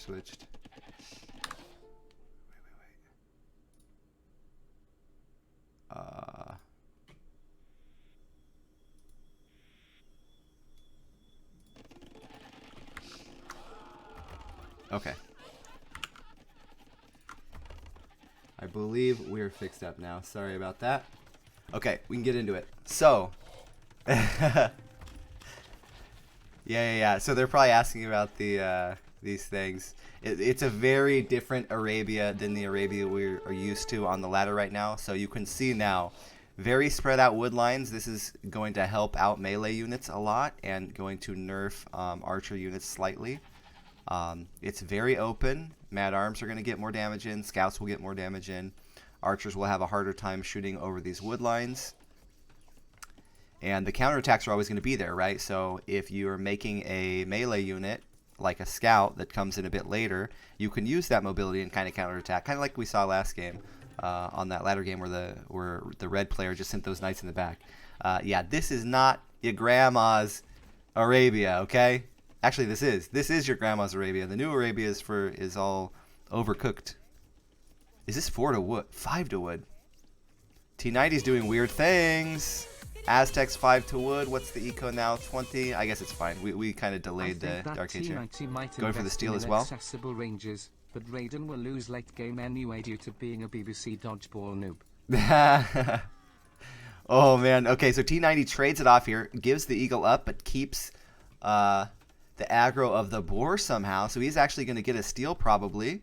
switched. Okay. I believe we're fixed up now. Sorry about that. Okay, we can get into it. So, yeah. So they're probably asking about the these things. It's a very different Arabia than the Arabia we are used to on the ladder right now. So you can see now, very spread out wood lines. This is going to help out melee units a lot and going to nerf archer units slightly. It's very open. Mad Arms are going to get more damage in. Scouts will get more damage in. Archers will have a harder time shooting over these wood lines. And the counterattacks are always going to be there, right? So if you're making a melee unit, like a scout that comes in a bit later, you can use that mobility and kind of counterattack, kind of like we saw last game on that ladder game where the red player just sent those knights in the back. Yeah, this is not your grandma's Arabia, okay? Actually, this is your grandma's Arabia. The new Arabia is all overcooked. Is this 4 to wood? 5 to wood. T-90's doing weird things. Aztecs 5 to wood. What's the eco now? 20. I guess it's fine. We kind of delayed the Dark Age here. Going for the steal as well. Accessible ranges, but Raiden will lose late game anyway due to being a BBC dodgeball noob. Oh man. Okay, so T-90 trades it off here, gives the eagle up, but keeps the aggro of the boar somehow. So he's actually going to get a steal probably.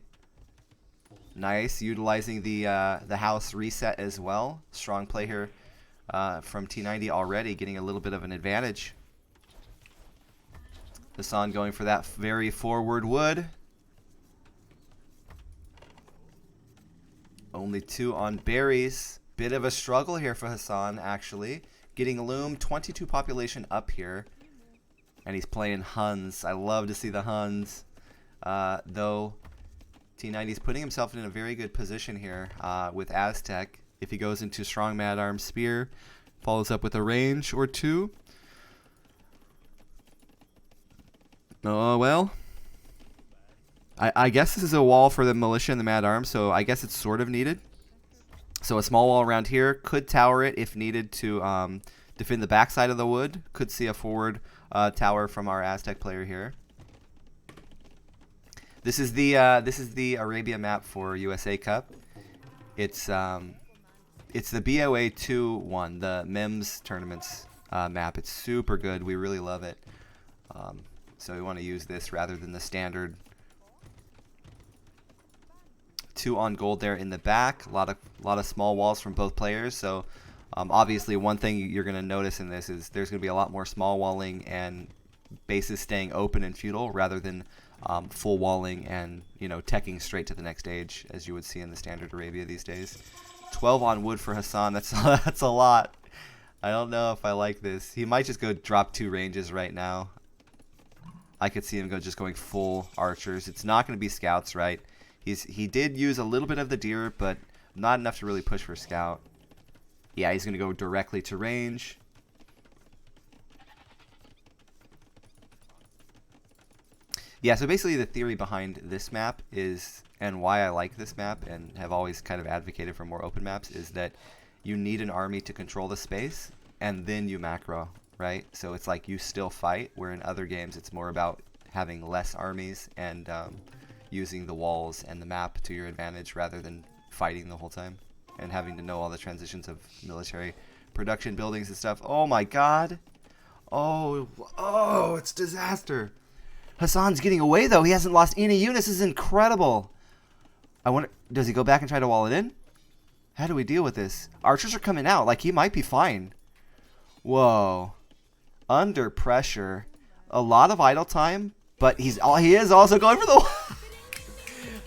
Nice, utilizing the house reset as well. Strong play here from T-90 already, getting a little bit of an advantage. Hassan going for that very forward wood. Only 2 on berries. Bit of a struggle here for Hassan, actually. Getting loom, 22 population up here. And he's playing Huns. I love to see the Huns. Though T-90 is putting himself in a very good position here with Aztec. If he goes into strong mad arm spear, follows up with a range or 2. Oh, well. I guess this is a wall for the militia and the mad arms, so I guess it's sort of needed. So a small wall around here could tower it if needed to defend the backside of the wood. Could see a forward tower from our Aztec player here. This is the Arabia map for USA Cup. It's the BoA2 one, the MEMS tournaments map. It's super good. We really love it. So we want to use this rather than the standard. 2 on gold there in the back. A lot of small walls from both players. So obviously one thing you're going to notice in this is there's going to be a lot more small walling and bases staying open and feudal rather than full walling and teching straight to the next stage as you would see in the standard Arabia these days. 12 on wood for Hassan. That's a lot. I don't know if I like this. He might just go drop 2 ranges right now. I could see him going full archers. It's not going to be scouts, right? He did use a little bit of the deer, but not enough to really push for scout. Yeah, he's going to go directly to range. Yeah, so basically the theory behind this map is, and why I like this map and have always kind of advocated for more open maps, is that you need an army to control the space, and then you macro, right? So it's like you still fight, where in other games it's more about having less armies and using the walls and the map to your advantage rather than fighting the whole time and having to know all the transitions of military production buildings and stuff. Oh my god. Oh, it's disaster. Hassan's getting away though. He hasn't lost any units. This is incredible. I wonder, does he go back and try to wall it in? How do we deal with this? Archers are coming out. Like, he might be fine. Whoa. Under pressure. A lot of idle time, but he is also going for the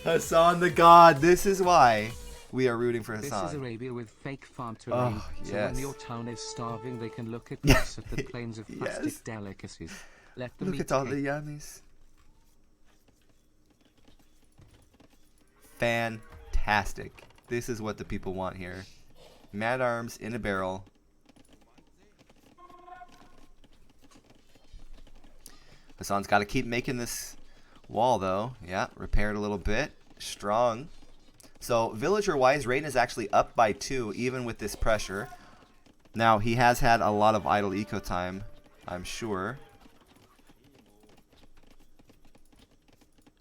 Hassan the god. This is why we are rooting for Hassan. This is Arabia with fake farm terrain. Oh, yes. So when your town is starving, they can look at us at the plains of plastic delicacies. Let them Look at all the yummies. Fantastic. This is what the people want here. Mad arms in a barrel. Hassan's got to keep making this Wall, though. Yeah, repaired a little bit. Strong. So, villager-wise, Raiden is actually up by 2, even with this pressure. Now, he has had a lot of idle eco time, I'm sure.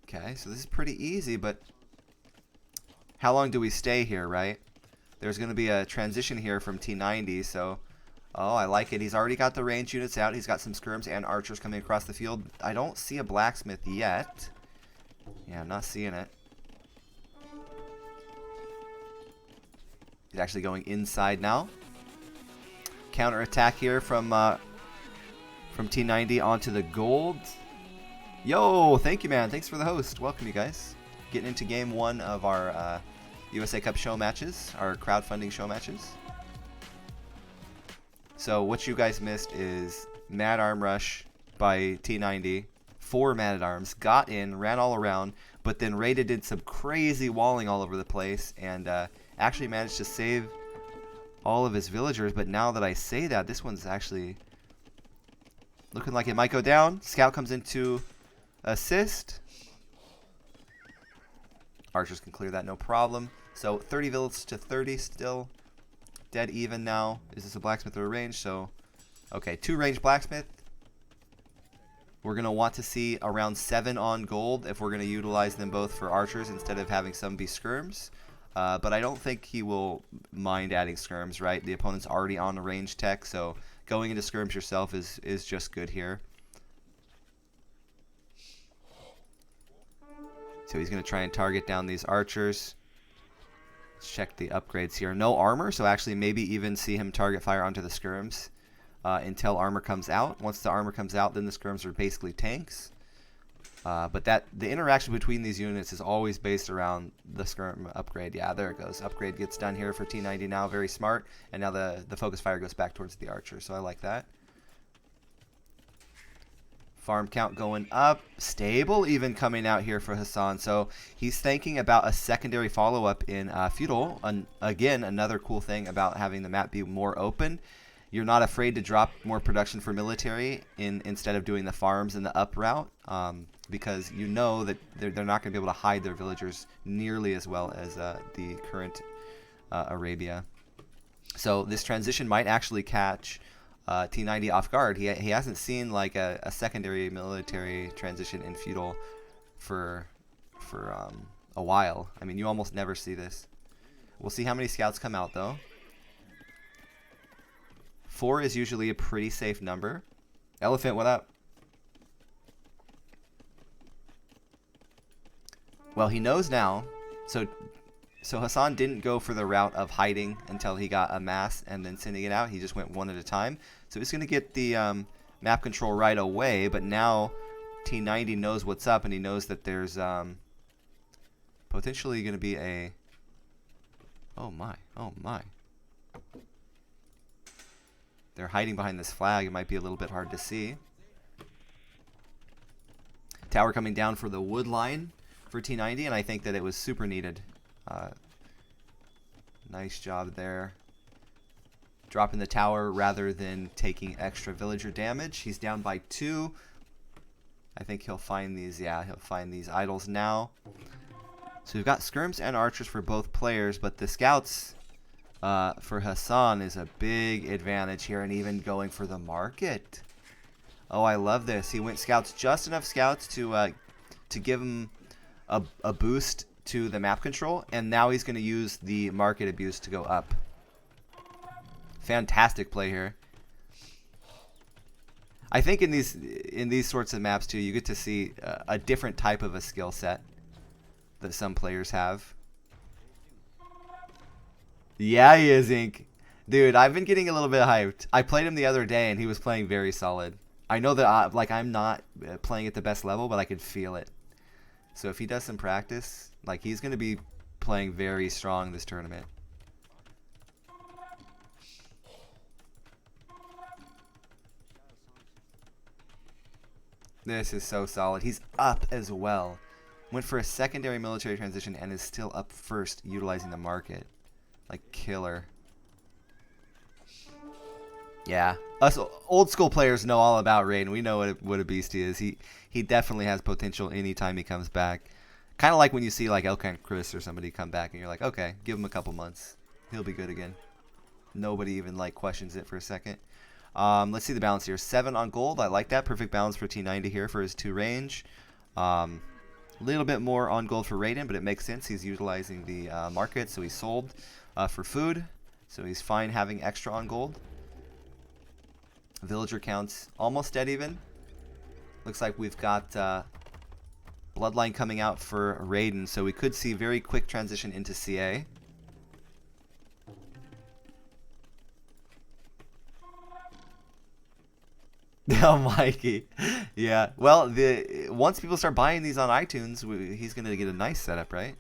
Okay, so this is pretty easy, but how long do we stay here, right? There's going to be a transition here from T-90, so... Oh, I like it. He's already got the range units out. He's got some skirms and archers coming across the field. I don't see a blacksmith yet. Yeah, I'm not seeing it. He's actually going inside now. Counter attack here from T-90 onto the gold. Yo, thank you, man. Thanks for the host. Welcome, you guys. Getting into game 1 of our USA Cup show matches, our crowdfunding show matches. So what you guys missed is Mad Arm Rush by T-90. 4 Mad Arms. Got in, ran all around, but then Raiden did some crazy walling all over the place and actually managed to save all of his villagers. But now that I say that, this one's actually looking like it might go down. Scout comes in to assist. Archers can clear that, no problem. So 30 villages to 30 still. Dead even now. Is this a blacksmith or a range? So, okay, 2 range blacksmith. We're going to want to see around 7 on gold if we're going to utilize them both for archers instead of having some be skirms. But I don't think he will mind adding skirms, right? The opponent's already on a range tech, so going into skirms yourself is just good here. So he's going to try and target down these archers. Let's check the upgrades here. No armor, so actually maybe even see him target fire onto the skirms until armor comes out. Once the armor comes out, then the skirms are basically tanks. But the interaction between these units is always based around the skirm upgrade. Yeah, there it goes. Upgrade gets done here for T-90 now. Very smart. And now the focus fire goes back towards the archer, so I like that. Farm count going up. Stable even coming out here for Hassan. So he's thinking about a secondary follow-up in Feudal. Again, another cool thing about having the map be more open. You're not afraid to drop more production for military instead of doing the farms and the up route. Because you know that they're not going to be able to hide their villagers nearly as well as the current Arabia. So this transition might actually catch T-90 off guard. He hasn't seen like a secondary military transition in Feudal for a while. I mean, you almost never see this. We'll see how many scouts come out though. 4 is usually a pretty safe number. Elephant, what up? Well, he knows now. So Hassan didn't go for the route of hiding until he got a mass and then sending it out. He just went one at a time. So he's going to get the map control right away. But now T-90 knows what's up, and he knows that there's potentially going to be a... Oh my, oh my. They're hiding behind this flag. It might be a little bit hard to see. Tower coming down for the wood line for T-90, and I think that it was super needed. Nice job there. Dropping the tower rather than taking extra villager damage. He's down by 2. I think he'll find these, yeah, he'll find these idols now. So we've got skirms and archers for both players, but the scouts for Hassan is a big advantage here, and even going for the market. Oh, I love this. He went scouts, just enough scouts to give him a boost to the map control, and now he's going to use the market abuse to go up. Fantastic play here. I think in these sorts of maps too, you get to see a different type of a skill set that some players have. Yeah, he is, Ink. Dude, I've been getting a little bit hyped. I played him the other day, and he was playing very solid. I know that I'm not playing at the best level, but I could feel it. So if he does some practice, like, he's going to be playing very strong this tournament. This is so solid. He's up as well. Went for a secondary military transition and is still up first, utilizing the market. Like, killer. Yeah, us old school players know all about Raiden. We know what a beast he is. He definitely has potential anytime he comes back. Kind of like when you see like Elkan Chris or somebody come back and you're like, okay, give him a couple months, he'll be good again. Nobody even like questions it for a second. Let's see the balance here. 7 on gold. I like that. Perfect balance for T-90 here for his 2 range. A little bit more on gold for Raiden, but it makes sense. He's utilizing the market, so he sold for food. So he's fine having extra on gold. Villager counts almost dead even. Looks like we've got Bloodline coming out for Raiden, so we could see very quick transition into CA. Oh, Mikey. Yeah. Well, once people start buying these on iTunes, he's going to get a nice setup, right?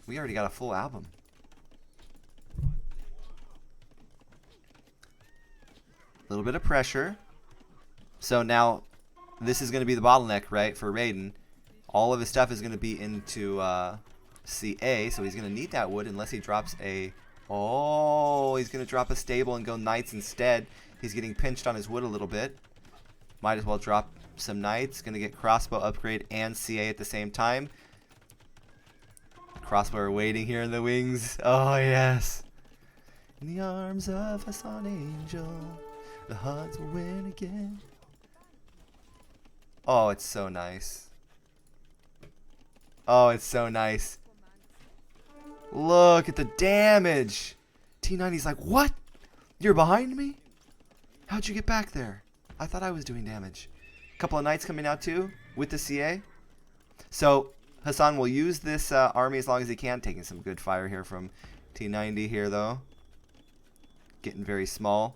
We already got a full album. A little bit of pressure. So now this is going to be the bottleneck, right, for Raiden. All of his stuff is going to be into CA, so he's going to need that wood unless he drops a... Oh, he's going to drop a stable and go knights instead. He's getting pinched on his wood a little bit. Might as well drop some knights. Going to get crossbow upgrade and CA at the same time. Crossbow are waiting here in the wings. Oh, yes. In the arms of a sun angel, the Huns will win again. Oh, it's so nice. Oh, it's so nice. Look at the damage. T-90's like, what? You're behind me? How'd you get back there? I thought I was doing damage. A couple of knights coming out too with the CA. So Hassan will use this army as long as he can. Taking some good fire here from T-90 here though. Getting very small.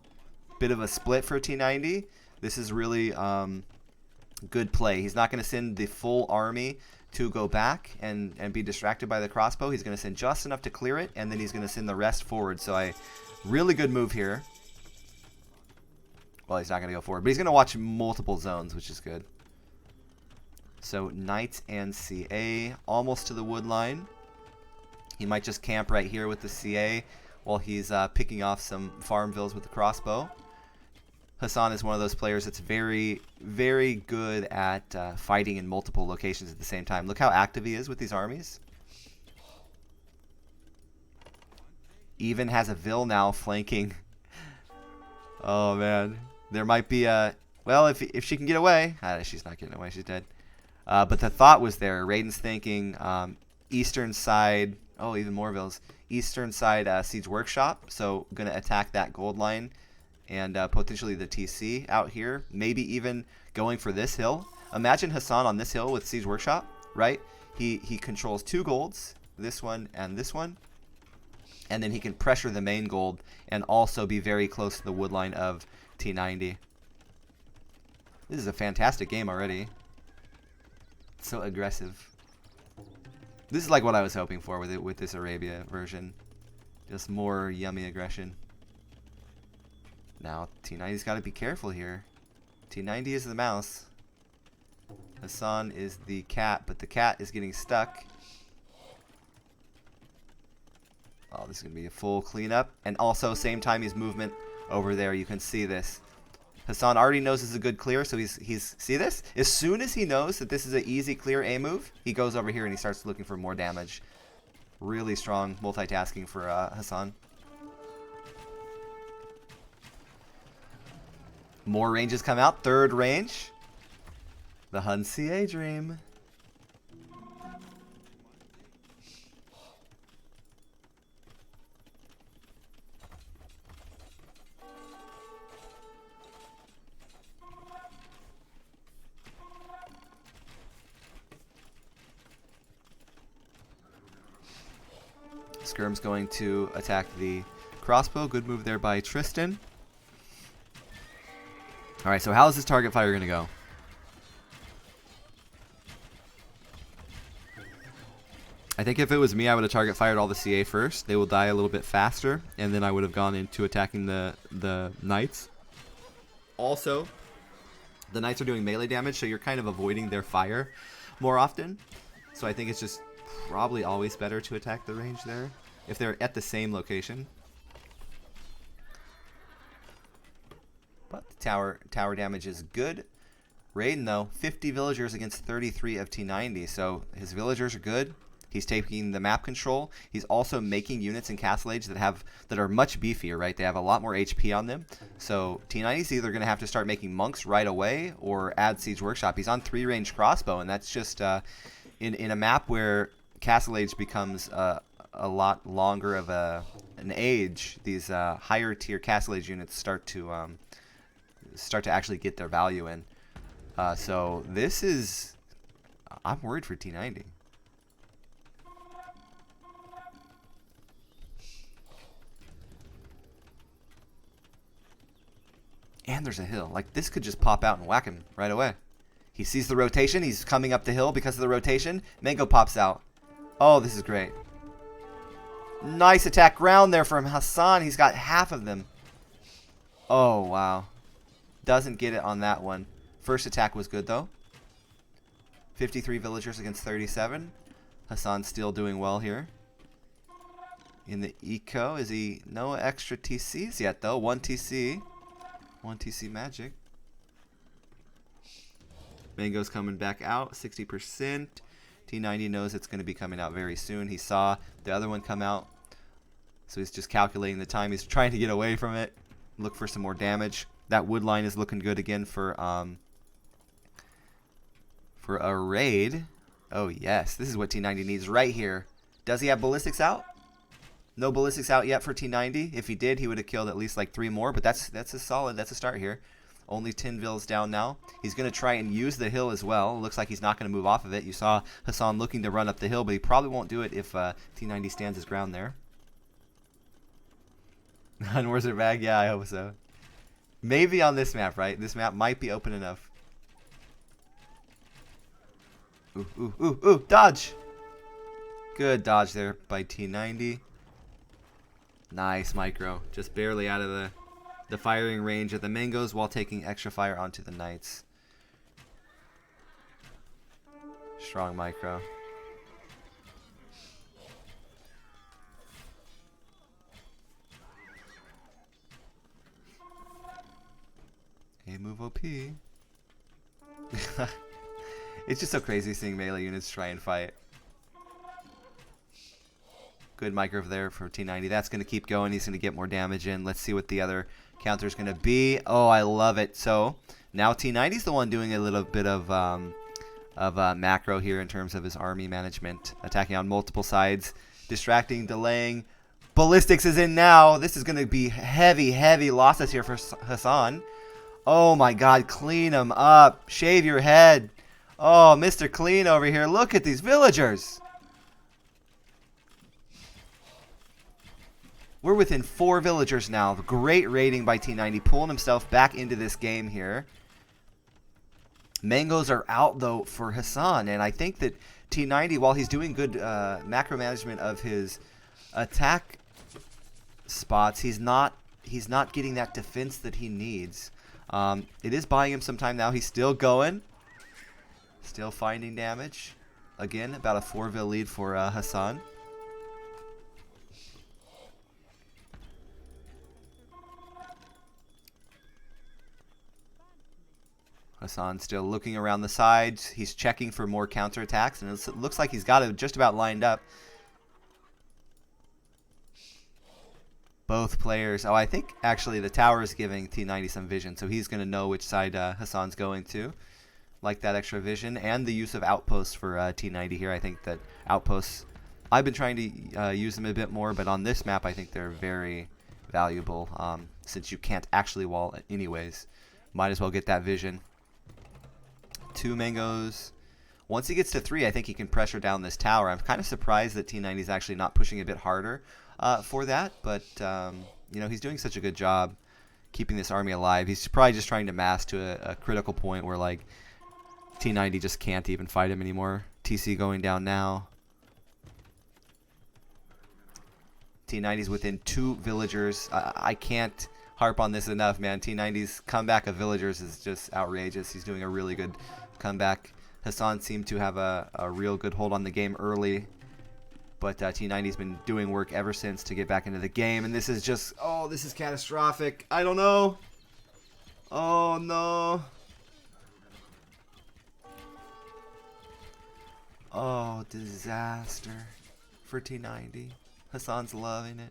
Bit of a split for T-90. This is really good play. He's not going to send the full army to go back and be distracted by the crossbow. He's going to send just enough to clear it, and then he's going to send the rest forward. So really good move here. Well, he's not going to go forward, but he's going to watch multiple zones, which is good. So knights and CA almost to the wood line. He might just camp right here with the CA while he's picking off some farmvilles with the crossbow. Hassan is one of those players that's very, very good at fighting in multiple locations at the same time. Look how active he is with these armies. Even has a Vil now flanking. Oh, man. There might be a... Well, if she can get away... she's not getting away. She's dead. But the thought was there. Raiden's thinking eastern side... Oh, even more Vils. Eastern side Siege Workshop. So, going to attack that gold line. And potentially the TC out here. Maybe even going for this hill. Imagine Hassan on this hill with Siege Workshop, right? He controls 2 golds, this one and this one. And then he can pressure the main gold and also be very close to the wood line of T-90. This is a fantastic game already. So aggressive. This is like what I was hoping for with this Arabia version. Just more yummy aggression. Now, T-90's got to be careful here. T-90 is the mouse. Hassan is the cat, but the cat is getting stuck. Oh, this is going to be a full cleanup. And also, same time his movement over there, you can see this. Hassan already knows this is a good clear, so he's see this? As soon as he knows that this is an easy clear A move, he goes over here and he starts looking for more damage. Really strong multitasking for Hassan. More ranges come out. 3rd range. The Hun CA dream. Skirm's going to attack the crossbow. Good move there by Tristan. Alright, so how is this target fire going to go? I think if it was me, I would have target fired all the CA first. They will die a little bit faster, and then I would have gone into attacking the knights. Also, the knights are doing melee damage, so you're kind of avoiding their fire more often. So I think it's just probably always better to attack the range there if they're at the same location. Tower damage is good. Raiden, though, 50 villagers against 33 of T-90. So his villagers are good. He's taking the map control. He's also making units in Castle Age that are much beefier, right? They have a lot more HP on them. So T-90 is either going to have to start making monks right away or add Siege Workshop. He's on 3-range crossbow, and that's just in a map where Castle Age becomes a lot longer of an age. These higher tier Castle Age units start to actually get their value in. So this is, I'm worried for T-90. And there's a hill. Like, this could just pop out and whack him right away. He sees the rotation. He's coming up the hill because of the rotation. Mango pops out. Oh, this is great. Nice attack ground there from Hassan. He's got half of them. Oh, wow. Doesn't get it on that one. First attack was good, though. 53 villagers against 37. Hassan's still doing well here. In the eco, is he... No extra TCs yet, though. 1 TC. 1 TC magic. Mango's coming back out, 60%. T-90 knows it's going to be coming out very soon. He saw the other one come out. So he's just calculating the time. He's trying to get away from it. Look for some more damage. That wood line is looking good again for a raid. Oh, yes. This is what T-90 needs right here. Does he have ballistics out? No ballistics out yet for T-90. If he did, he would have killed at least like 3 more. But that's a solid. That's a start here. Only 10 vills down now. He's going to try and use the hill as well. Looks like he's not going to move off of it. You saw Hassan looking to run up the hill, but he probably won't do it if T-90 stands his ground there. And where's their bag? Yeah, I hope so. Maybe on this map, right? This map might be open enough. Ooh, ooh, ooh, ooh. Dodge! Good dodge there by T-90. Nice micro. Just barely out of the firing range of the Mangoes while taking extra fire onto the Knights. Strong micro. A move OP. It's just so crazy seeing melee units try and fight. Good micro there for T-90. That's going to keep going. He's going to get more damage in. Let's see what the other counter is going to be. Oh, I love it. So now T-90 is the one doing a little bit of macro here in terms of his army management. Attacking on multiple sides. Distracting, delaying. Ballistics is in now. This is going to be heavy, heavy losses here for Hassan. Oh my god, clean him up. Shave your head. Oh, Mr. Clean over here. Look at these villagers. We're within 4 villagers now. Great raiding by T-90, pulling himself back into this game here. Mangoes are out, though, for Hassan. And I think that T-90, while he's doing good macro management of his attack spots, he's not getting that defense that he needs. It is buying him some time now. He's still going. Still finding damage. Again, about a 4-vil lead for Hassan. Hassan still looking around the sides. He's checking for more counterattacks, and it looks like he's got it just about lined up. Both players. Oh, I think actually the tower is giving T-90 some vision, so he's going to know which side Hassan's going to. Like that extra vision and the use of outposts for T-90 here. I think that outposts, I've been trying to use them a bit more, but on this map I think they're very valuable since you can't actually wall anyways. Might as well get that vision. 2 Mangoes. Once he gets to 3, I think he can pressure down this tower. I'm kind of surprised that T-90 is actually not pushing a bit harder for that, but you know, he's doing such a good job keeping this army alive. He's probably just trying to mass to a critical point where like T-90 just can't even fight him anymore. TC going down now. T-90's within 2 villagers. I can't harp on this enough, man. T-90's comeback of villagers is just outrageous. He's doing a really good comeback. Hassan seemed to have a real good hold on the game early, but T-90's been doing work ever since to get back into the game, and this is just, oh, this is catastrophic. I don't know. Oh no. Oh, disaster for T-90. Hassan's loving it.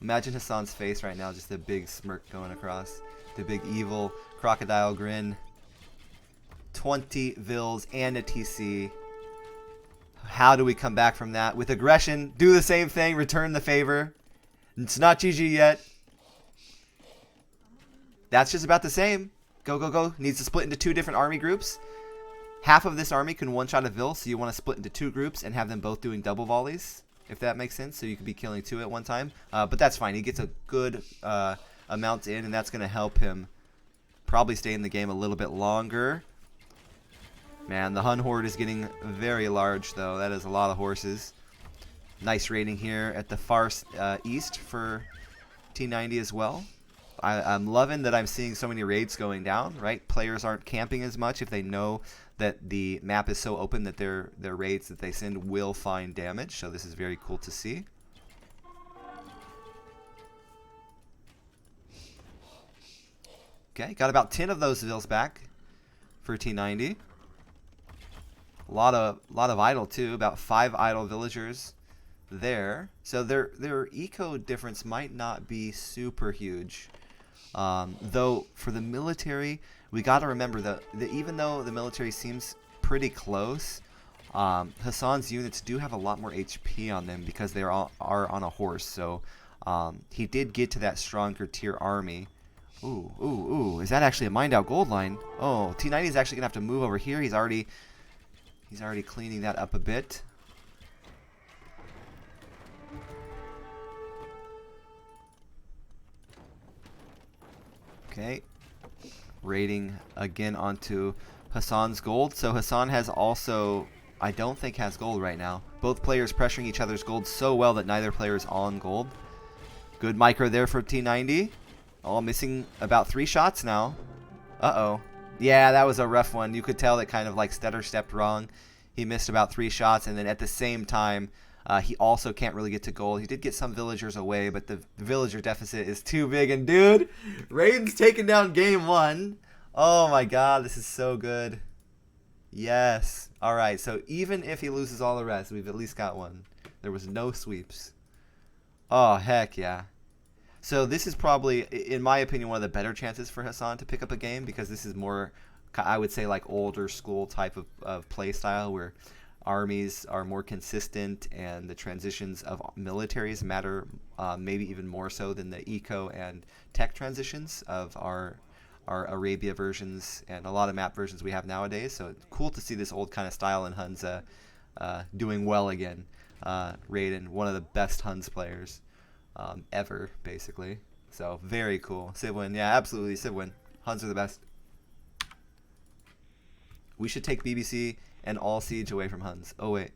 Imagine Hassan's face right now, just a big smirk going across. The big evil crocodile grin. 20 Vils and a TC. How do we come back from that? With aggression, do the same thing, return the favor. It's not GG yet. That's just about the same. Go, go, go. Needs to split into 2 different army groups. Half of this army can one-shot a Vil, so you want to split into 2 groups and have them both doing double volleys, if that makes sense. So you could be killing 2 at one time. But that's fine. He gets a good amount in, and that's going to help him probably stay in the game a little bit longer. Man, the Hun horde is getting very large, though. That is a lot of horses. Nice raiding here at the far east for T-90 as well. I'm loving that I'm seeing so many raids going down, right? Players aren't camping as much if they know that the map is so open that their raids that they send will find damage. So this is very cool to see. Okay, got about 10 of those Vils back for T-90. A lot of idle too, about 5 idle villagers there. So their eco difference might not be super huge. Though for the military, we got to remember that even though the military seems pretty close, Hassan's units do have a lot more HP on them because they are on a horse. So he did get to that stronger tier army. Ooh, ooh, ooh! Is that actually a mined out gold line? Oh, T-90 is actually gonna have to move over here. He's already cleaning that up a bit. Okay, raiding again onto Hassan's gold. So Hassan has also, I don't think, has gold right now. Both players pressuring each other's gold so well that neither player is on gold. Good micro there for T-90. Oh, missing about 3 shots now. Uh-oh. Yeah, that was a rough one. You could tell that kind of like stutter stepped wrong. He missed about 3 shots, and then at the same time, he also can't really get to gold. He did get some villagers away, but the villager deficit is too big. And dude, Raiden's taking down game 1. Oh my god, this is so good. Yes. All right, so even if he loses all the rest, we've at least got one. There was no sweeps. Oh, heck yeah. So this is probably, in my opinion, one of the better chances for Hassan to pick up a game, because this is more, I would say, like older school type of play style where armies are more consistent and the transitions of militaries matter maybe even more so than the eco and tech transitions of our Arabia versions and a lot of map versions we have nowadays. So it's cool to see this old kind of style in Huns doing well again. Raiden, one of the best Huns players ever, basically. So very cool. Civwin, yeah, absolutely, Civwin. Huns are the best. We should take BBC and all siege away from Huns. Oh wait.